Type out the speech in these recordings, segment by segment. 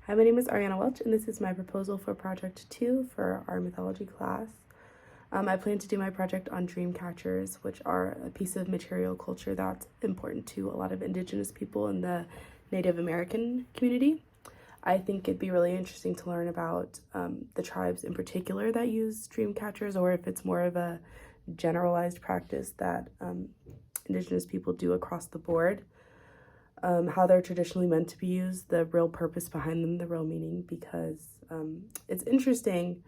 Hi, my name is Ariana Welch, and this is my proposal for Project 2 for our mythology class. I plan to do my project on dream catchers, which are a piece of material culture that's important to a lot of Indigenous people in the Native American community. I think it'd be really interesting to learn about the tribes in particular that use dream catchers, or if it's more of a generalized practice that Indigenous people do across the board. How they're traditionally meant to be used, the real purpose behind them, the real meaning, because it's interesting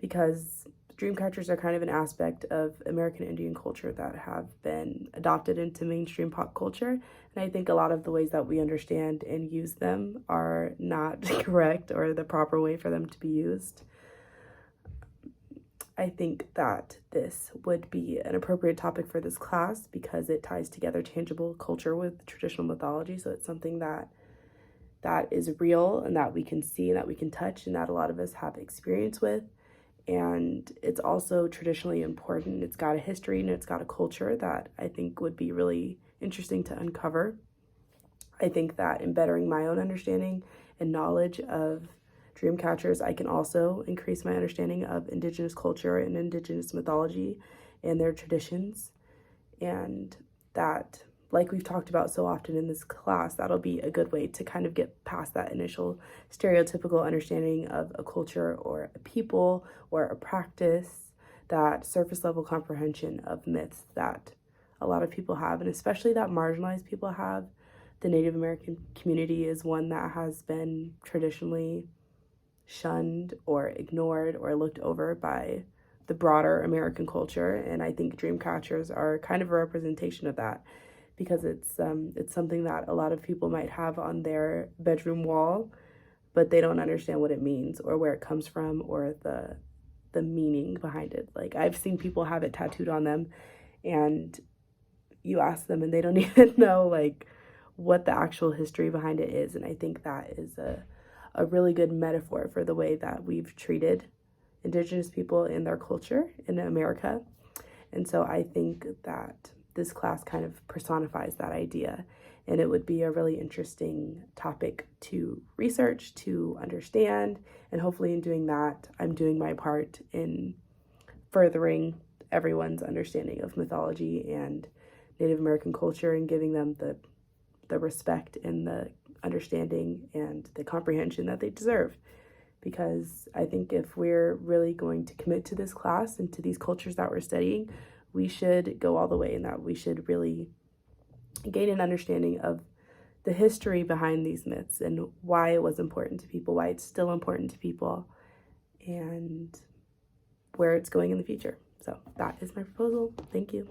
because dream catchers are kind of an aspect of American Indian culture that have been adopted into mainstream pop culture. And I think a lot of the ways that we understand and use them are not correct or the proper way for them to be used. I think that this would be an appropriate topic for this class because it ties together tangible culture with traditional mythology. So it's something that is real and that we can see and that we can touch and that a lot of us have experience with. And it's also traditionally important. It's got a history and it's got a culture that I think would be really interesting to uncover. I think that in bettering my own understanding and knowledge of dream catchers, I can also increase my understanding of Indigenous culture and Indigenous mythology and their traditions. And that, like we've talked about so often in this class, that'll be a good way to kind of get past that initial stereotypical understanding of a culture or a people or a practice, that surface level comprehension of myths that a lot of people have, and especially that marginalized people have. The Native American community is one that has been traditionally shunned or ignored or looked over by the broader American culture, and I think dream catchers are kind of a representation of that, because it's something that a lot of people might have on their bedroom wall, but they don't understand what it means or where it comes from or the meaning behind it. Like, I've seen people have it tattooed on them, and you ask them and they don't even know like what the actual history behind it is. And I think that is a really good metaphor for the way that we've treated Indigenous people in their culture in America. And so I think that this class kind of personifies that idea, and it would be a really interesting topic to research, to understand, and hopefully in doing that, I'm doing my part in furthering everyone's understanding of mythology and Native American culture and giving them the respect and the understanding and the comprehension that they deserve. Because I think if we're really going to commit to this class and to these cultures that we're studying, we should go all the way, in that we should really gain an understanding of the history behind these myths and why it was important to people, why it's still important to people, and where it's going in the future. So that is my proposal. Thank you.